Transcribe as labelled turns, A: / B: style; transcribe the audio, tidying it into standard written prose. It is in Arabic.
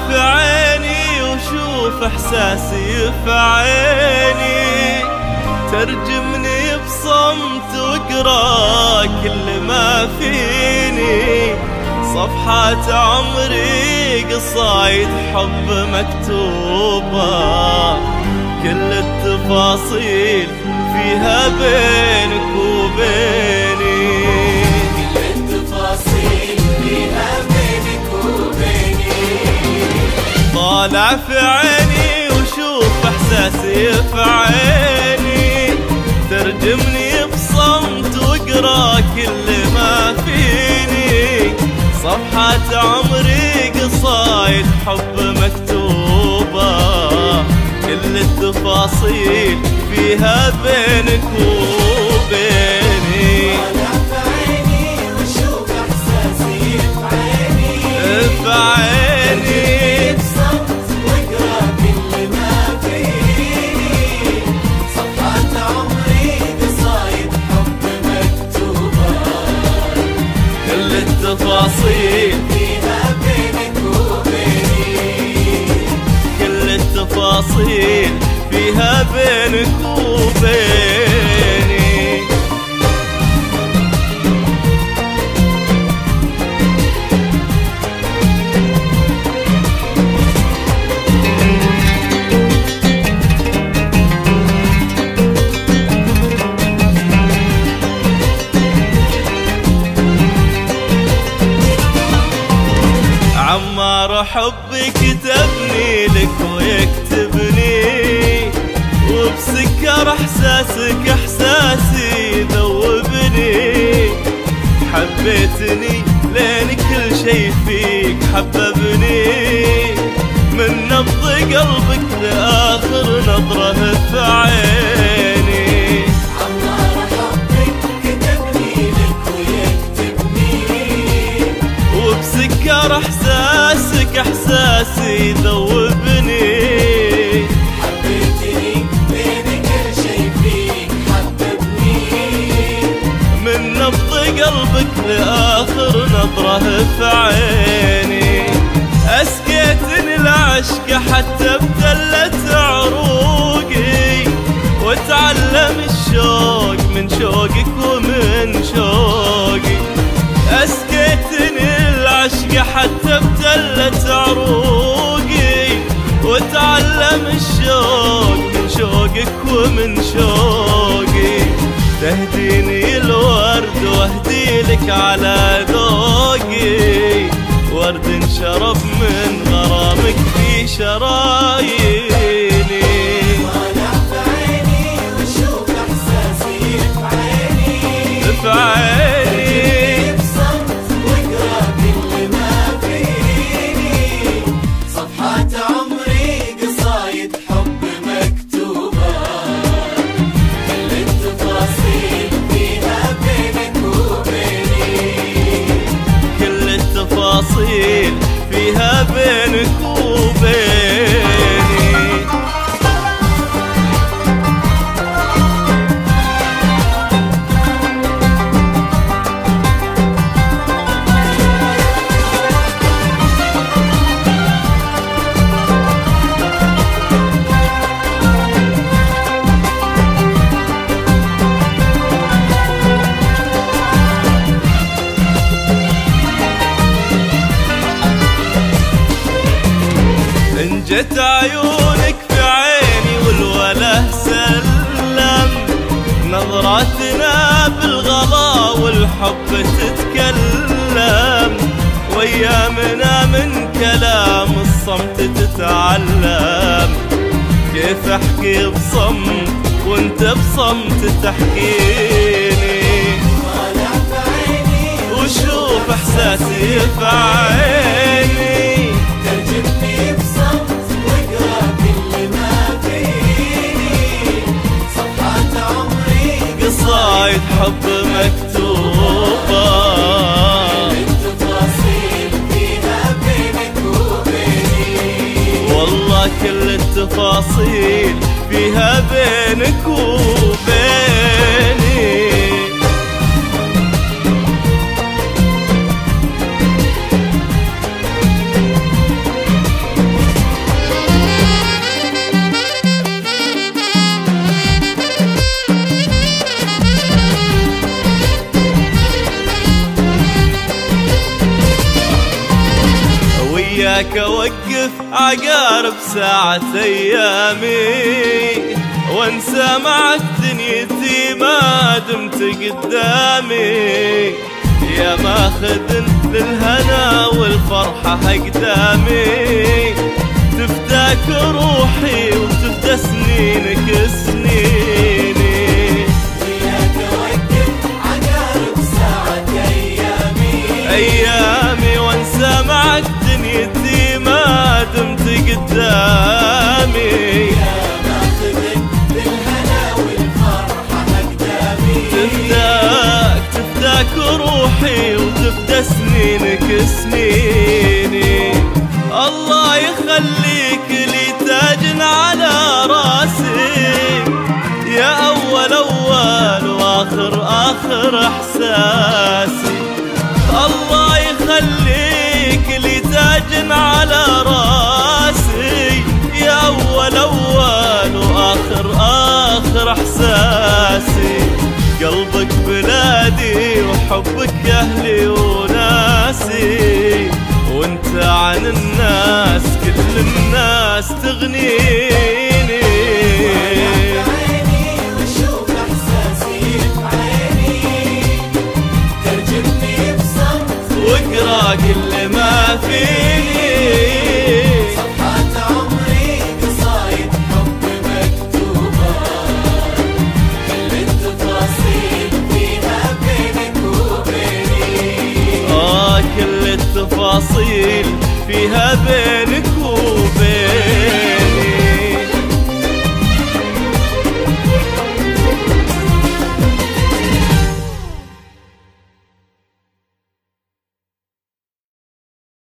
A: في عيني وشوف احساسي في عيني، ترجمني بصمت واقرا كل ما فيني، صفحات عمري قصايد حب مكتوبة، كل التفاصيل فيها بينك وبيني،
B: كل التفاصيل فيها بينك وبيني.
A: طالع في عيني وشوف احساسي في عيني، ترجمني بصمت واقرا كل ما فيني، صفحات عمري قصايد حب مكتوبة، كل التفاصيل فيها بينك وبيني.
B: طالع في عيني وشوف احساسي في عيني،
A: في عيني
B: بصمت واقرا كل ما فيني، صفحات عمري قصايد حب مكتوبة،
A: كل التفاصيل
B: فيها بينك وبيني.
A: كل التفاصيل فيها بينك وبيني. عمار حبي كتبني لك ويكتبني، وبسكر احساسك احساسي ذوبني، حبيتني لين كل شي فيك حببني، من نبض قلبك لاخر نظره في عيني.
B: عمار حبك كتبني لك ويكتبني،
A: وبسكر احساسك احساسي ذوبني،
B: حبيتني لين كل شي فيك حببني،
A: من نبض قلبك لآخر نظرة في عيني، أسقيتني العشق حتى ابتلت عروقي، وتعلم الشوق من شوقك ومن شوقي، أسقيتني العشق حتى ابتلت عروقي، وتعلم الشوق من شوقك ومن شوقي، تهديني الورد واهدي لك على ذوقي، ورد انشرب من غرامك في شراييني.
B: طالع في عيني وشوف احساسي في عيني،
A: في عيني
B: بصمت واقرا كل ما فيني، صفحات عمري قصايد حب مكتوبة، كل التفاصيل فيها بينك وبيني.
A: كل التفاصيل فيها بينك وبيني. جت عيونك في عيني والوله سلم، نظراتنا بالغلا والحب تتكلم، وايامنا من كلام الصمت تتعلم، كيف احكي بصمت وانت بصمت تحكيني،
B: طالع في عيني
A: وشوف احساسي في عيني،
B: ترجمني بصمت واقرا كل ما فيني، صفحات عمري
A: قصايد حب مكتوبة،
B: التفاصيل فيها بينك وبيني.
A: والله كل التفاصيل فيها بينك وبيني. وياك اوقف عقارب ساعة ايامي وانسى معك دنيتي ما دمت قدامي، يا ماخذ للهنا والفرحة اقدامي، تفداك روحي وتفدى سنينك سنيني.
B: وياك اوقف عقارب ساعة
A: ايامي وانسى معك دنيتي ما دمت قدامي،
B: يا ماخذك بالهنا والفرحة اقدامي،
A: تفداك روحي وتفدى سنينك سنيني. الله يخليك لي تاج على راسي، يا أول وآخر احساسي. الله يخليك لي تاج على راسي، يا أول وآخر احساسي. قلبك بلادي وحبك أهلي وناسي، وانت عن الناس كل الناس تغنيني.
B: عيني وشوف احساسي بعيني، ترجمني بصمت
A: واقرا كل ما فيني،
B: صفحات عمري قصايد حب مكتوبة، كل التفاصيل فيها بينك وبيني.
A: كل التفاصيل فيها بينك